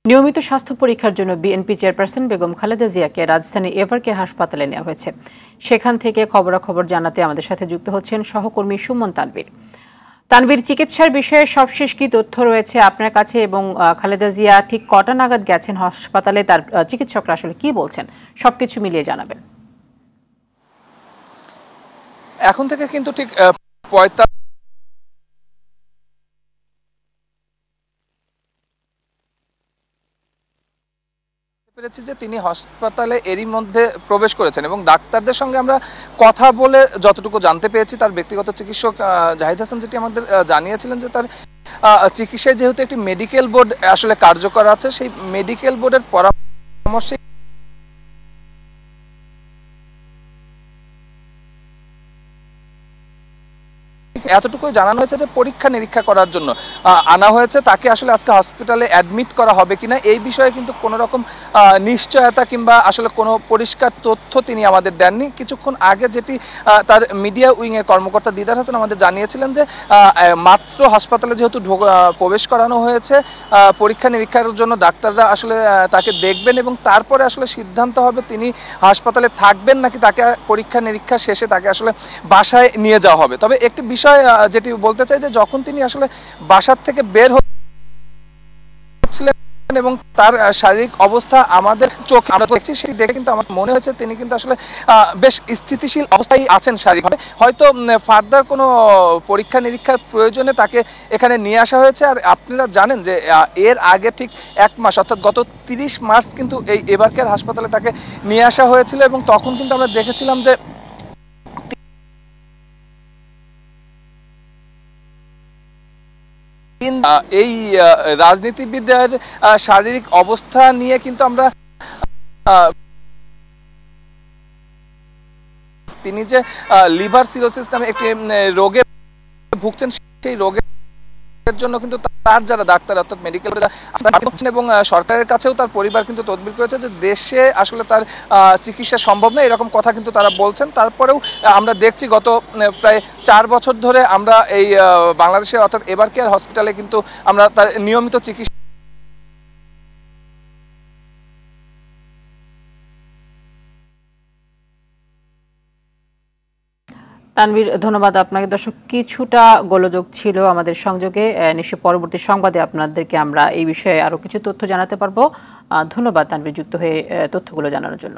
নিয়মিত স্বাস্থ্য পরীক্ষার জন্য বিএনপি চেয়ারপারসন বেগম খালেদা জিয়াকে রাজধানীর এভারকেয়ার হাসপাতালে নেওয়া হয়েছে। সেখান থেকে খবরাখবর জানাতে আমাদের সাথে যুক্ত হচ্ছেন সহকর্মী সুমন তানভীর। তানভীর, চিকিৎসার বিষয়ে সবশেষ কি তথ্য রয়েছে আপনার কাছে এবং খালেদা জিয়া ঠিক কটা নাগাদ গেছেন হাসপাতালে, তার চিকিৎসকরা আসলে কি বলছেন, সবকিছু মিলিয়ে জানাবেন। এখন থেকে কিন্তু ঠিক 45 পেরেছি যে তিনি হাসপাতালে এরই মধ্যে প্রবেশ করেছেন এবং ডাক্তারদের সঙ্গে আমরা কথা বলে যতটুকু জানতে পেরেছি, তার ব্যক্তিগত চিকিৎসক জাহিদ হাসান যেটি আমাদের জানিয়েছিলেন যে তার চিকিৎসায় যেহেতু একটি মেডিকেল বোর্ড আসলে কার্যকর আছে, সেই মেডিকেল বোর্ডের পরামর্শে এতটুকুই জানানো হয়েছে যে পরীক্ষা নিরীক্ষা করার জন্য আনা হয়েছে। তাকে আসলে আজকে হসপিটালে অ্যাডমিট করা হবে কিনা এই বিষয়ে কিন্তু কোনো রকম নিশ্চয়তা কিংবা আসলে কোনো পরিষ্কার তথ্য তিনি আমাদের দেননি। কিছুক্ষণ আগে যেটি তার মিডিয়া উইংয়ের কর্মকর্তা দিদার হাসান আমাদের জানিয়েছিলেন যে মাত্র হাসপাতালে যেহেতু প্রবেশ করানো হয়েছে, পরীক্ষা নিরীক্ষার জন্য ডাক্তাররা আসলে তাকে দেখবেন এবং তারপরে আসলে সিদ্ধান্ত হবে তিনি হাসপাতালে থাকবেন নাকি তাকে পরীক্ষা নিরীক্ষা শেষে তাকে আসলে বাসায় নিয়ে যাওয়া হবে। তবে একটি বিষয় যেটি বলতে চাই যে যখন তিনি আসলে বাসার থেকে বের হচ্ছিলেন এবং তার শারীরিক অবস্থা আমাদের চোখে আমরা দেখছি, সেটি দেখে কিন্তু আমার মনে হয়েছে তিনি কিন্তু আসলে বেশ স্থিতিশীল অবস্থায় আছেন শারীরিকভাবে। হয়তো ফার্দার কোনো পরীক্ষা নিরীক্ষার প্রয়োজনে তাকে এখানে নিয়ে আসা হয়েছে। আর আপনারা জানেন যে এর আগে ঠিক 1 মাস অর্থাৎ গত 30 মার্চ কিন্তু এই এভারকেয়ার হাসপাতালে তাকে নিয়ে আসা হয়েছিল এবং তখন কিন্তু আমরা দেখেছিলাম যে এই রাজনীতিবিদদের শারীরিক অবস্থা নিয়ে কিন্তু আমরা তিনি যে লিভার সিরোসিস নামে একটি রোগে ভুগছেন, সেই রোগের জন্য কিন্তু তার যারা ডাক্তার অর্থাৎ মেডিকেল এবং সরকারের কাছেও তার পরিবার কিন্তু তদবির করেছে যে দেশে আসলে তার চিকিৎসা সম্ভব না, এরকম কথা কিন্তু তারা বলছেন। তারপরেও আমরা দেখছি গত প্রায় 4 বছর ধরে আমরা এই বাংলাদেশে অর্থাৎ এভারকেয়ার হসপিটালে কিন্তু আমরা তার নিয়মিত চিকিৎসা। তানভীর, ধন্যবাদ আপনাকে। দর্শক, কিছুটা গোলযোগ ছিল আমাদের সংযোগে, নিশ্চয় পরবর্তী সংবাদে আপনাদেরকে আমরা এই বিষয়ে আরো কিছু তথ্য জানাতে পারবো। ধন্যবাদ তানভীর, যুক্ত হয়ে তথ্যগুলো জানানোর জন্য।